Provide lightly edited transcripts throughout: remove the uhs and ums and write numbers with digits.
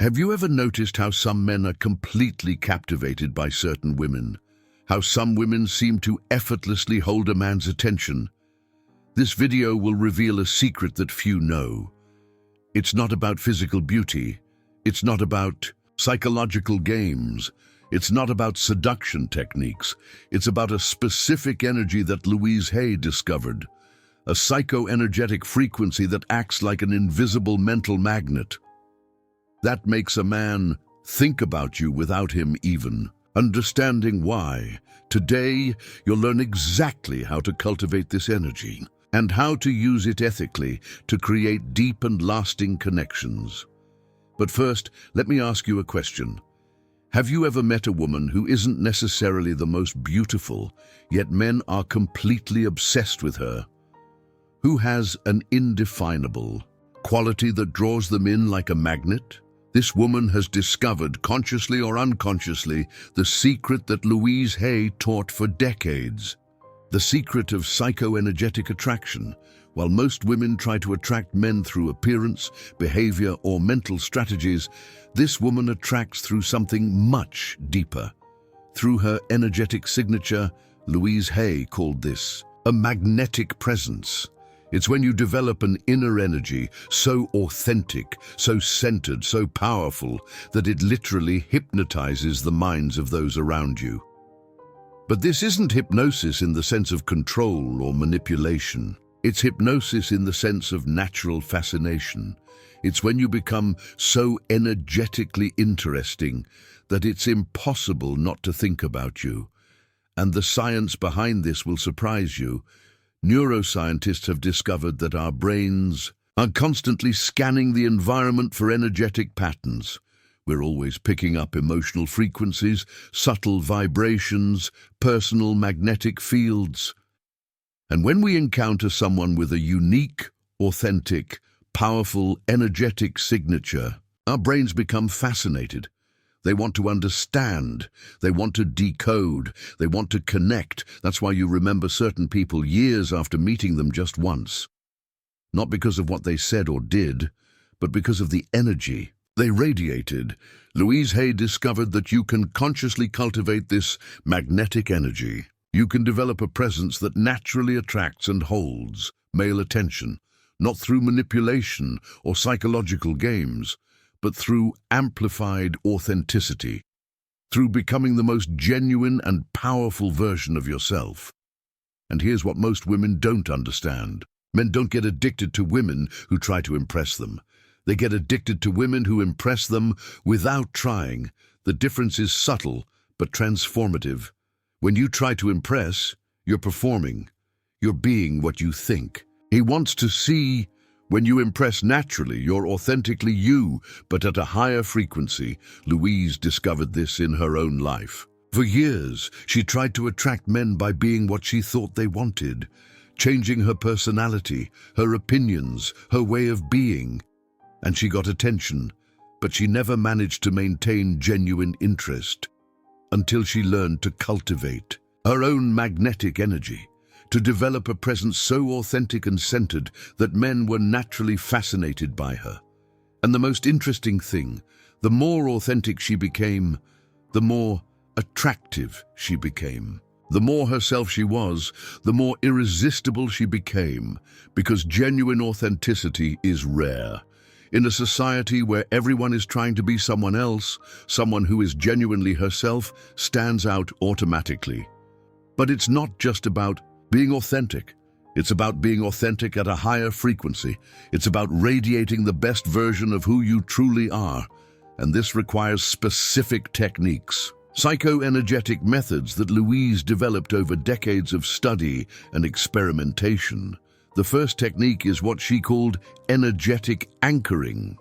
Have you ever noticed how some men are completely captivated by certain women? How some women seem to effortlessly hold a man's attention? This video will reveal a secret that few know. It's not about physical beauty. It's not about psychological games. It's not about seduction techniques. It's about a specific energy that Louise Hay discovered. A psychoenergetic frequency that acts like an invisible mental magnet. That makes a man think about you without him even understanding why. Today, you'll learn exactly how to cultivate this energy and how to use it ethically to create deep and lasting connections. But first, let me ask you a question. Have you ever met a woman who isn't necessarily the most beautiful, yet men are completely obsessed with her? Who has an indefinable quality that draws them in like a magnet? This woman has discovered, consciously or unconsciously, the secret that Louise Hay taught for decades. The secret of psychoenergetic attraction. While most women try to attract men through appearance, behavior, or mental strategies, this woman attracts through something much deeper. Through her energetic signature, Louise Hay called this a magnetic presence. It's when you develop an inner energy so authentic, so centered, so powerful that it literally hypnotizes the minds of those around you. But this isn't hypnosis in the sense of control or manipulation. It's hypnosis in the sense of natural fascination. It's when you become so energetically interesting that it's impossible not to think about you. And the science behind this will surprise you. Neuroscientists have discovered that our brains are constantly scanning the environment for energetic patterns. We're always picking up emotional frequencies, subtle vibrations, personal magnetic fields. And when we encounter someone with a unique, authentic, powerful, energetic signature, our brains become fascinated. They want to understand, they want to decode, they want to connect. That's why you remember certain people years after meeting them just once. Not because of what they said or did, but because of the energy they radiated. Louise Hay discovered that you can consciously cultivate this magnetic energy. You can develop a presence that naturally attracts and holds male attention, not through manipulation or psychological games, but through amplified authenticity, through becoming the most genuine and powerful version of yourself. And here's what most women don't understand. Men don't get addicted to women who try to impress them. They get addicted to women who impress them without trying. The difference is subtle, but transformative. When you try to impress, you're performing. You're being what you think. He wants to see. When you impress naturally, you're authentically you, but at a higher frequency. Louise discovered this in her own life. For years, she tried to attract men by being what she thought they wanted, changing her personality, her opinions, her way of being. And she got attention, but she never managed to maintain genuine interest until she learned to cultivate her own magnetic energy, to develop a presence so authentic and centered that men were naturally fascinated by her. And the most interesting thing, the more authentic she became, the more attractive she became. The more herself she was, the more irresistible she became, because genuine authenticity is rare. In a society where everyone is trying to be someone else, someone who is genuinely herself stands out automatically. But it's not just about being authentic. It's about being authentic at a higher frequency. It's about radiating the best version of who you truly are. And this requires specific techniques. Psychoenergetic methods that Louise developed over decades of study and experimentation. The first technique is what she called energetic anchoring.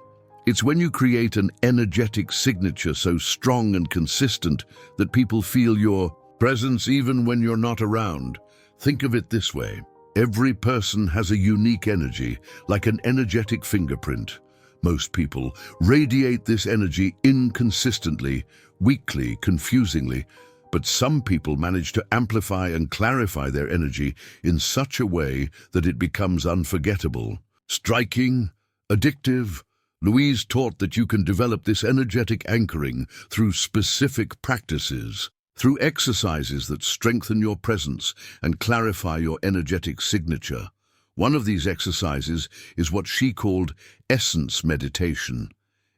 It's when you create an energetic signature so strong and consistent that people feel your presence even when you're not around. Think of it this way. Every person has a unique energy, like an energetic fingerprint. Most people radiate this energy inconsistently, weakly, confusingly, but some people manage to amplify and clarify their energy in such a way that it becomes unforgettable, striking, addictive, Louise taught that you can develop this energetic anchoring through specific practices, through exercises that strengthen your presence and clarify your energetic signature. One of these exercises is what she called essence meditation.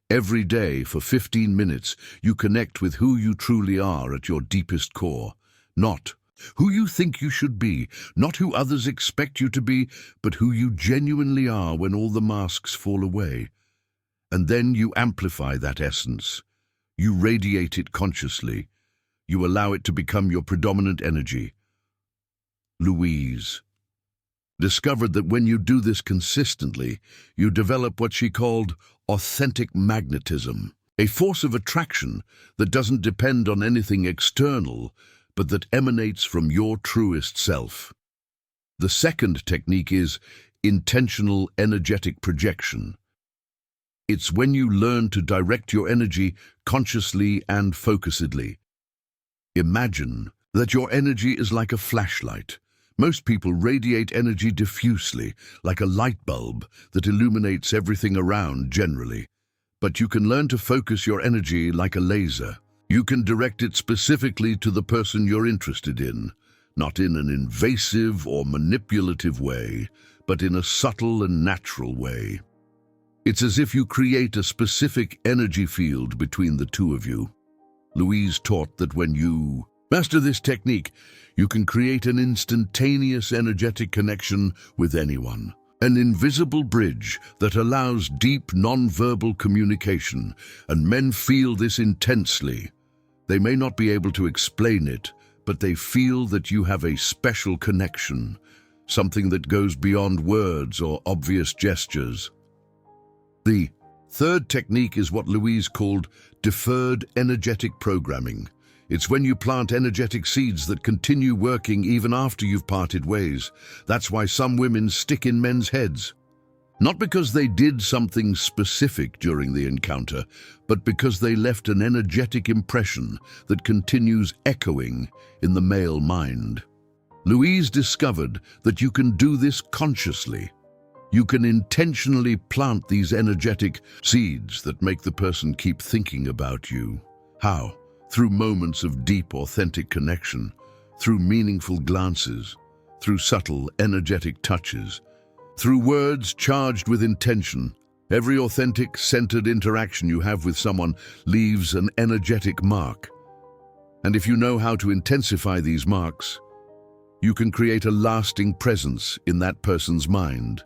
Every day for 15 minutes, you connect with who you truly are at your deepest core. Not who you think you should be, not who others expect you to be, but who you genuinely are when all the masks fall away. And then you amplify that essence. You radiate it consciously. You allow it to become your predominant energy. Louise discovered that when you do this consistently, you develop what she called authentic magnetism, a force of attraction that doesn't depend on anything external, but that emanates from your truest self. The second technique is intentional energetic projection. It's when you learn to direct your energy consciously and focusedly. Imagine that your energy is like a flashlight. Most people radiate energy diffusely, like a light bulb that illuminates everything around generally. But you can learn to focus your energy like a laser. You can direct it specifically to the person you're interested in, not in an invasive or manipulative way, but in a subtle and natural way. It's as if you create a specific energy field between the two of you. Louise taught that when you master this technique, you can create an instantaneous energetic connection with anyone, an invisible bridge that allows deep non-verbal communication, and men feel this intensely. They may not be able to explain it, but they feel that you have a special connection, something that goes beyond words or obvious gestures. The third technique is what Louise called deferred energetic programming. It's when you plant energetic seeds that continue working even after you've parted ways. That's why some women stick in men's heads. Not because they did something specific during the encounter, but because they left an energetic impression that continues echoing in the male mind. Louise discovered that you can do this consciously. You can intentionally plant these energetic seeds that make the person keep thinking about you. How? Through moments of deep, authentic connection, through meaningful glances, through subtle, energetic touches, through words charged with intention. Every authentic, centered interaction you have with someone leaves an energetic mark. And if you know how to intensify these marks, you can create a lasting presence in that person's mind.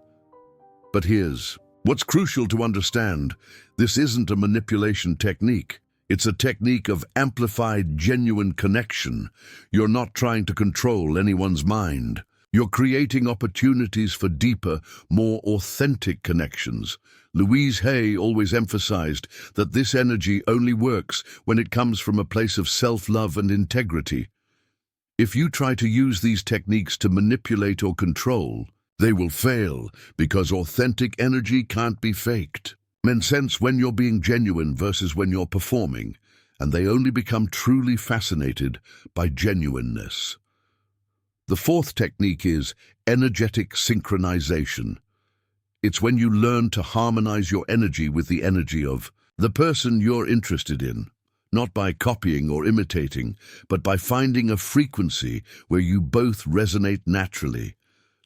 But here's what's crucial to understand. This isn't a manipulation technique. It's a technique of amplified, genuine connection. You're not trying to control anyone's mind. You're creating opportunities for deeper, more authentic connections. Louise Hay always emphasized that this energy only works when it comes from a place of self-love and integrity. If you try to use these techniques to manipulate or control, they will fail because authentic energy can't be faked. Men sense when you're being genuine versus when you're performing, and they only become truly fascinated by genuineness. The fourth technique is energetic synchronization. It's when you learn to harmonize your energy with the energy of the person you're interested in, not by copying or imitating, but by finding a frequency where you both resonate naturally.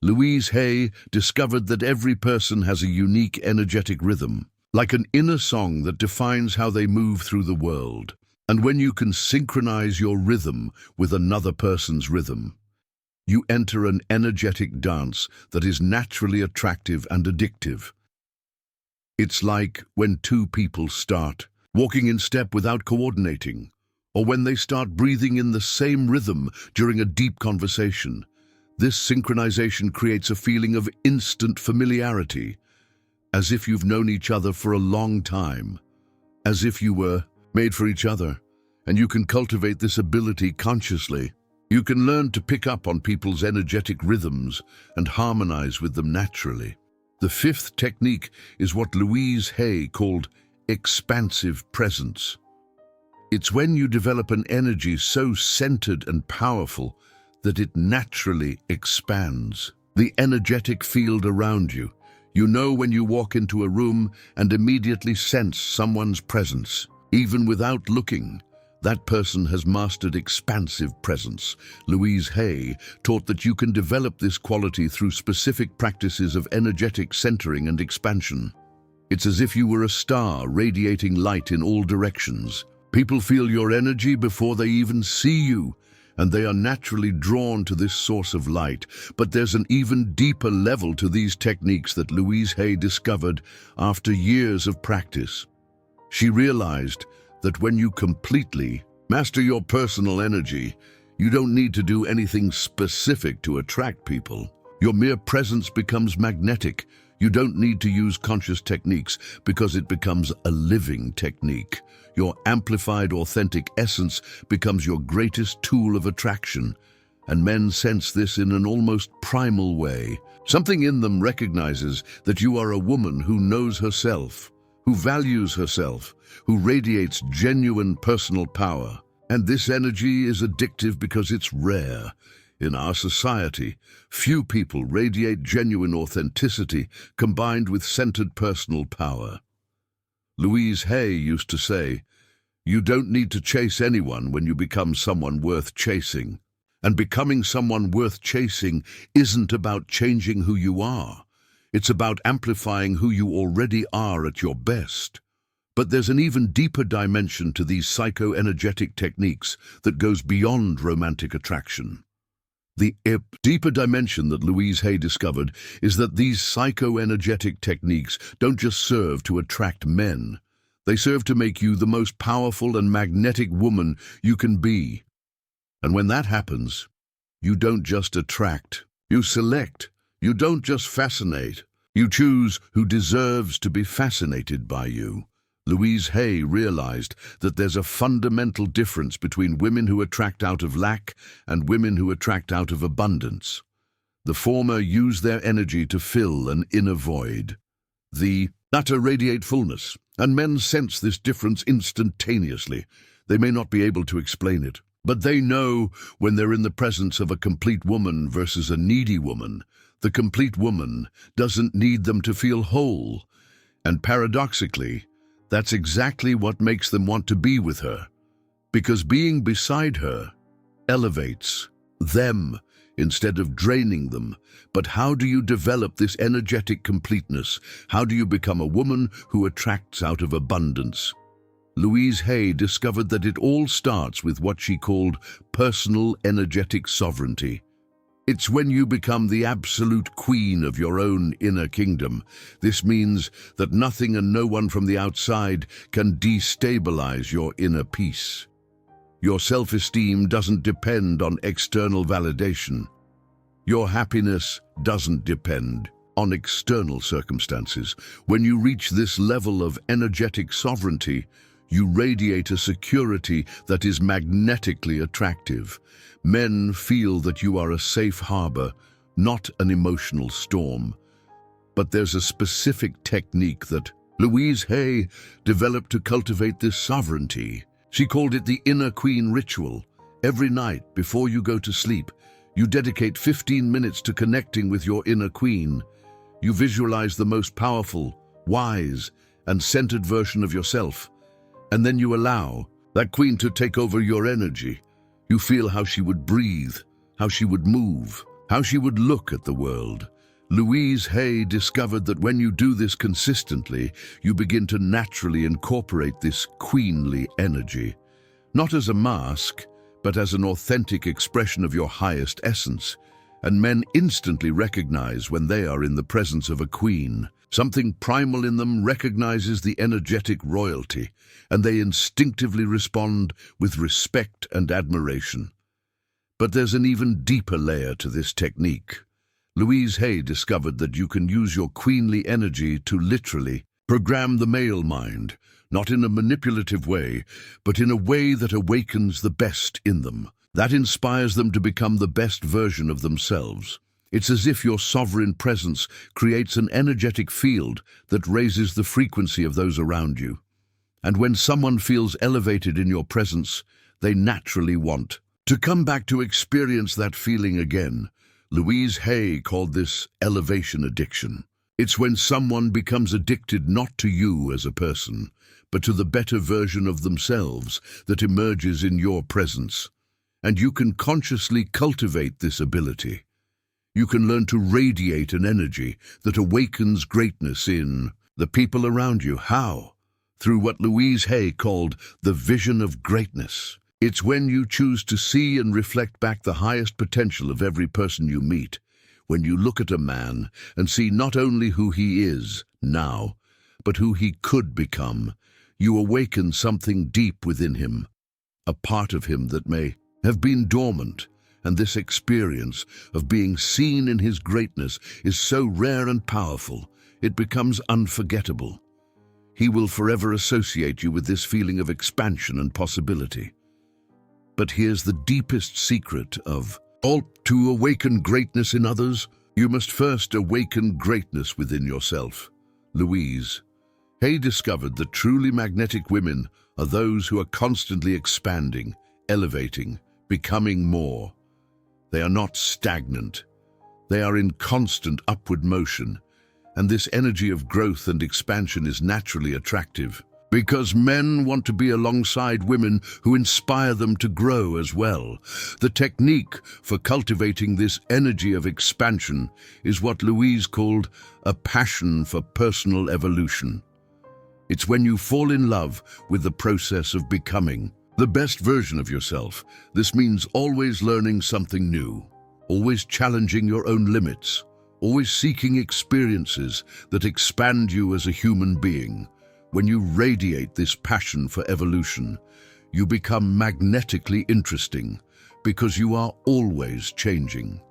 Louise Hay discovered that every person has a unique energetic rhythm, like an inner song that defines how they move through the world. And when you can synchronize your rhythm with another person's rhythm, you enter an energetic dance that is naturally attractive and addictive. It's like when two people start walking in step without coordinating, or when they start breathing in the same rhythm during a deep conversation. This synchronization creates a feeling of instant familiarity, as if you've known each other for a long time, as if you were made for each other, and you can cultivate this ability consciously. You can learn to pick up on people's energetic rhythms and harmonize with them naturally. The fifth technique is what Louise Hay called expansive presence. It's when you develop an energy so centered and powerful that it naturally expands the energetic field around you. You know when you walk into a room and immediately sense someone's presence, even without looking. That person has mastered expansive presence. Louise Hay taught that you can develop this quality through specific practices of energetic centering and expansion. It's as if you were a star radiating light in all directions. People feel your energy before they even see you, and they are naturally drawn to this source of light. But there's an even deeper level to these techniques that Louise Hay discovered after years of practice. She realized that when you completely master your personal energy, you don't need to do anything specific to attract people. Your mere presence becomes magnetic. You don't need to use conscious techniques because it becomes a living technique. Your amplified, authentic essence becomes your greatest tool of attraction, and men sense this in an almost primal way. Something in them recognizes that you are a woman who knows herself, who values herself, who radiates genuine personal power. And this energy is addictive because it's rare. In our society, few people radiate genuine authenticity combined with centered personal power. Louise Hay used to say, "You don't need to chase anyone when you become someone worth chasing." And becoming someone worth chasing isn't about changing who you are. It's about amplifying who you already are at your best. But there's an even deeper dimension to these psychoenergetic techniques that goes beyond romantic attraction. The deeper dimension that Louise Hay discovered is that these psychoenergetic techniques don't just serve to attract men. They serve to make you the most powerful and magnetic woman you can be. And when that happens, you don't just attract, you select. You don't just fascinate. You choose who deserves to be fascinated by you. Louise Hay realized that there's a fundamental difference between women who attract out of lack and women who attract out of abundance. The former use their energy to fill an inner void. The latter radiate fullness, and men sense this difference instantaneously. They may not be able to explain it, but they know when they're in the presence of a complete woman versus a needy woman. The complete woman doesn't need them to feel whole, and paradoxically, that's exactly what makes them want to be with her, because being beside her elevates them instead of draining them. But how do you develop this energetic completeness? How do you become a woman who attracts out of abundance? Louise Hay discovered that it all starts with what she called personal energetic sovereignty. It's when you become the absolute queen of your own inner kingdom. This means that nothing and no one from the outside can destabilize your inner peace. Your self-esteem doesn't depend on external validation. Your happiness doesn't depend on external circumstances. When you reach this level of energetic sovereignty, you radiate a security that is magnetically attractive. Men feel that you are a safe harbor, not an emotional storm. But there's a specific technique that Louise Hay developed to cultivate this sovereignty. She called it the Inner Queen Ritual. Every night, before you go to sleep, you dedicate 15 minutes to connecting with your inner queen. You visualize the most powerful, wise, and centered version of yourself. And then you allow that queen to take over your energy. You feel how she would breathe, how she would move, how she would look at the world. Louise Hay discovered that when you do this consistently, you begin to naturally incorporate this queenly energy, not as a mask, but as an authentic expression of your highest essence. And men instantly recognize when they are in the presence of a queen. Something primal in them recognizes the energetic royalty, and they instinctively respond with respect and admiration. But there's an even deeper layer to this technique. Louise Hay discovered that you can use your queenly energy to literally program the male mind, not in a manipulative way, but in a way that awakens the best in them, that inspires them to become the best version of themselves. It's as if your sovereign presence creates an energetic field that raises the frequency of those around you. And when someone feels elevated in your presence, they naturally want to come back to experience that feeling again. Louise Hay called this elevation addiction. It's when someone becomes addicted not to you as a person, but to the better version of themselves that emerges in your presence. And you can consciously cultivate this ability. You can learn to radiate an energy that awakens greatness in the people around you. How? Through what Louise Hay called the vision of greatness. It's when you choose to see and reflect back the highest potential of every person you meet. When you look at a man and see not only who he is now, but who he could become, you awaken something deep within him, a part of him that may have been dormant. And this experience of being seen in his greatness is so rare and powerful, it becomes unforgettable. He will forever associate you with this feeling of expansion and possibility. But here's the deepest secret of all: to awaken greatness in others, you must first awaken greatness within yourself. Louise Hay discovered that truly magnetic women are those who are constantly expanding, elevating, becoming more. They are not stagnant. They are in constant upward motion, and this energy of growth and expansion is naturally attractive because men want to be alongside women who inspire them to grow as well. The technique for cultivating this energy of expansion is what Louise called a passion for personal evolution. It's when you fall in love with the process of becoming the best version of yourself. This means always learning something new, always challenging your own limits, always seeking experiences that expand you as a human being. When you radiate this passion for evolution, you become magnetically interesting because you are always changing,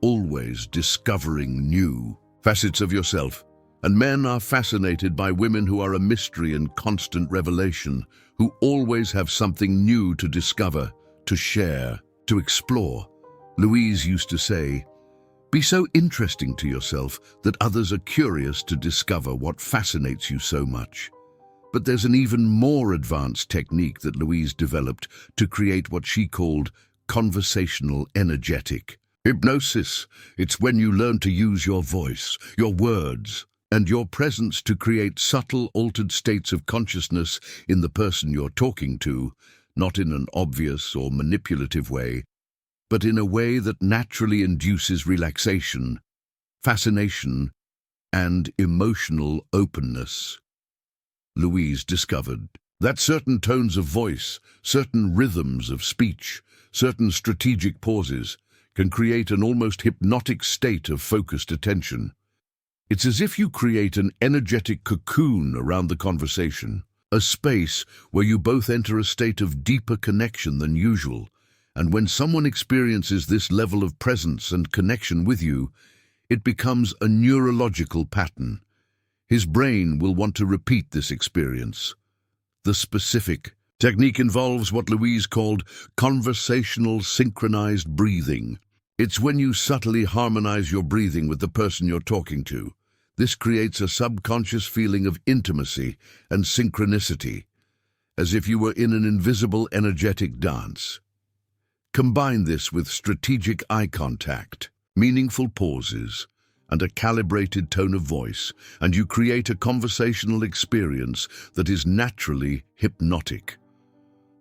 always discovering new facets of yourself. And men are fascinated by women who are a mystery and constant revelation, who always have something new to discover, to share, to explore. Louise used to say, "Be so interesting to yourself that others are curious to discover what fascinates you so much." But there's an even more advanced technique that Louise developed to create what she called conversational energetic. Hypnosis. It's when you learn to use your voice, your words, and your presence to create subtle, altered states of consciousness in the person you're talking to, not in an obvious or manipulative way, but in a way that naturally induces relaxation, fascination, and emotional openness. Louise discovered that certain tones of voice, certain rhythms of speech, certain strategic pauses can create an almost hypnotic state of focused attention. It's as if you create an energetic cocoon around the conversation, a space where you both enter a state of deeper connection than usual. And when someone experiences this level of presence and connection with you, it becomes a neurological pattern. His brain will want to repeat this experience. The specific technique involves what Louise called conversational synchronized breathing. It's when you subtly harmonize your breathing with the person you're talking to. This creates a subconscious feeling of intimacy and synchronicity, as if you were in an invisible energetic dance. Combine this with strategic eye contact, meaningful pauses, and a calibrated tone of voice, and you create a conversational experience that is naturally hypnotic.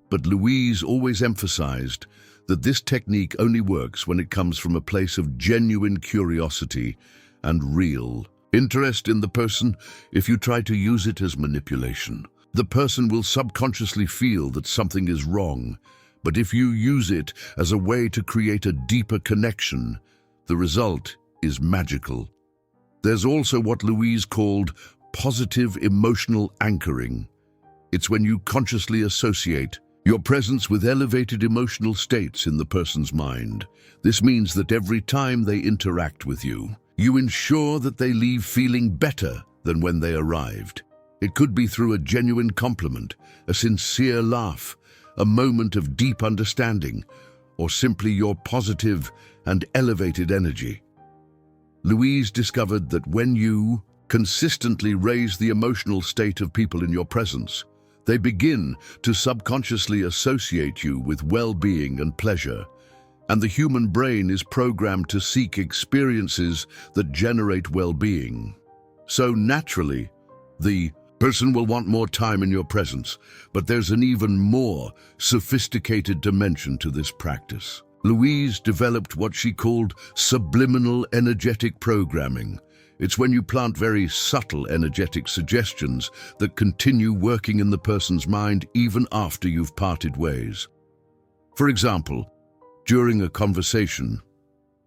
But Louise always emphasized that this technique only works when it comes from a place of genuine curiosity and real interest in the person. If you try to use it as manipulation, the person will subconsciously feel that something is wrong. But if you use it as a way to create a deeper connection, the result is magical. There's also what Louise called positive emotional anchoring. It's when you consciously associate your presence with elevated emotional states in the person's mind. This means that every time they interact with you, you ensure that they leave feeling better than when they arrived. It could be through a genuine compliment, a sincere laugh, a moment of deep understanding, or simply your positive and elevated energy. Louise discovered that when you consistently raise the emotional state of people in your presence, they begin to subconsciously associate you with well-being and pleasure, and the human brain is programmed to seek experiences that generate well-being. So naturally, the person will want more time in your presence, but there's an even more sophisticated dimension to this practice. Louise developed what she called subliminal energetic programming. It's when you plant very subtle energetic suggestions that continue working in the person's mind even after you've parted ways. For example, during a conversation,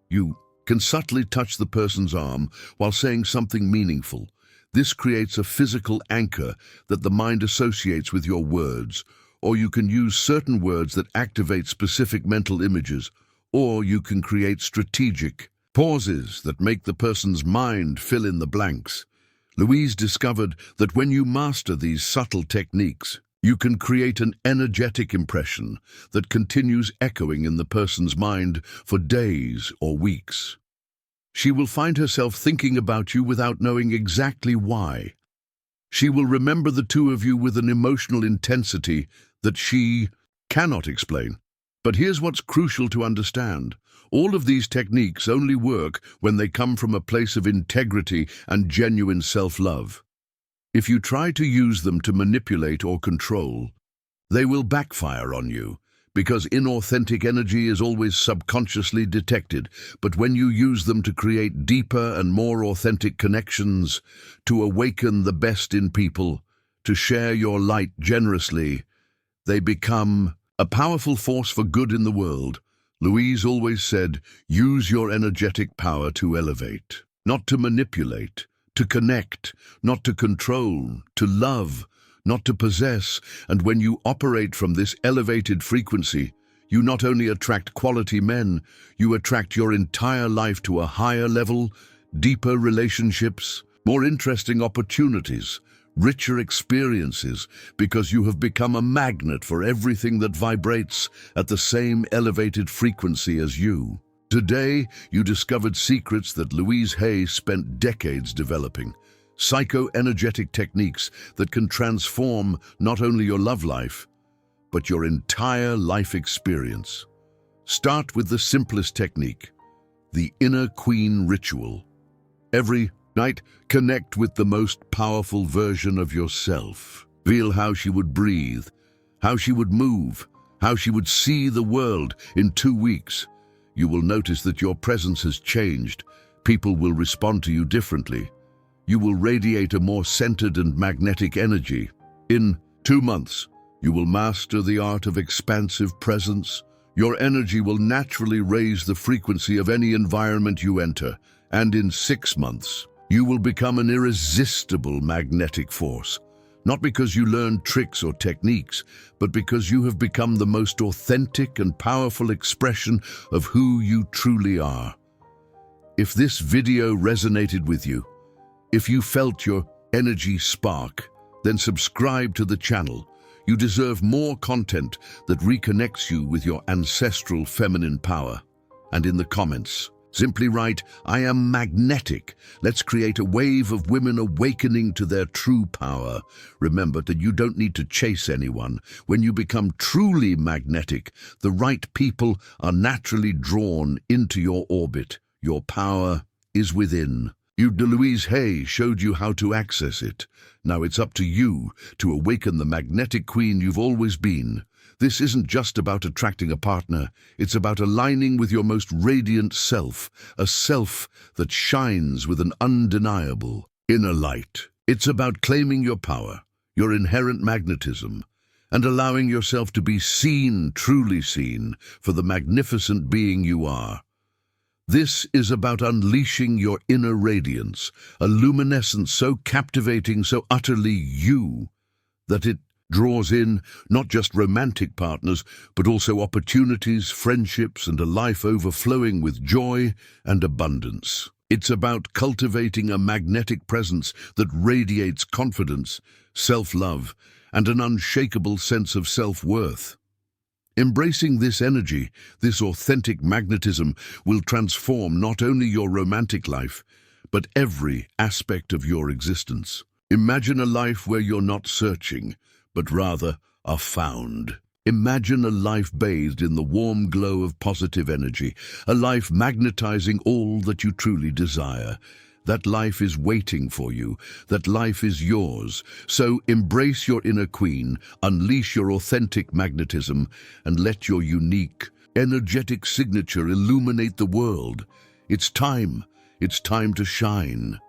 you can subtly touch the person's arm while saying something meaningful. This creates a physical anchor that the mind associates with your words, or you can use certain words that activate specific mental images, or you can create strategic pauses that make the person's mind fill in the blanks. Louise discovered that when you master these subtle techniques, you can create an energetic impression that continues echoing in the person's mind for days or weeks. She will find herself thinking about you without knowing exactly why. She will remember the two of you with an emotional intensity that she cannot explain. But here's what's crucial to understand. All of these techniques only work when they come from a place of integrity and genuine self-love. If you try to use them to manipulate or control, they will backfire on you, because inauthentic energy is always subconsciously detected. But when you use them to create deeper and more authentic connections, to awaken the best in people, to share your light generously, they become a powerful force for good in the world. Louise always said, use your energetic power to elevate, not to manipulate, to connect, not to control, to love, not to possess. And when you operate from this elevated frequency, you not only attract quality men, you attract your entire life to a higher level, deeper relationships, more interesting opportunities, richer experiences, because you have become a magnet for everything that vibrates at the same elevated frequency as you. Today, you discovered secrets that Louise Hay spent decades developing. Psychoenergetic techniques that can transform not only your love life, but your entire life experience. Start with the simplest technique, the inner queen ritual. Every night, connect with the most powerful version of yourself. Feel how she would breathe, how she would move, how she would see the world in 2 weeks. You will notice that your presence has changed. People will respond to you differently. You will radiate a more centered and magnetic energy. In 2 months, you will master the art of expansive presence. Your energy will naturally raise the frequency of any environment you enter. And in 6 months, you will become an irresistible magnetic force. Not because you learned tricks or techniques, but because you have become the most authentic and powerful expression of who you truly are. If this video resonated with you, if you felt your energy spark, then subscribe to the channel. You deserve more content that reconnects you with your ancestral feminine power. And in the comments, simply write, I am magnetic. Let's create a wave of women awakening to their true power. Remember that you don't need to chase anyone. When you become truly magnetic, the right people are naturally drawn into your orbit. Your power is within. Louise Hay showed you how to access it. Now it's up to you to awaken the magnetic queen you've always been. This isn't just about attracting a partner. It's about aligning with your most radiant self, a self that shines with an undeniable inner light. It's about claiming your power, your inherent magnetism, and allowing yourself to be seen, truly seen, for the magnificent being you are. This is about unleashing your inner radiance, a luminescence so captivating, so utterly you, that it draws in not just romantic partners, but also opportunities, friendships, and a life overflowing with joy and abundance. It's about cultivating a magnetic presence that radiates confidence, self-love, and an unshakable sense of self-worth. Embracing this energy, this authentic magnetism, will transform not only your romantic life, but every aspect of your existence. Imagine a life where you're not searching, but rather are found. Imagine a life bathed in the warm glow of positive energy, a life magnetizing all that you truly desire. that life is waiting for you, that life is yours. So embrace your inner queen, unleash your authentic magnetism, and let your unique, energetic signature illuminate the world. It's time to shine.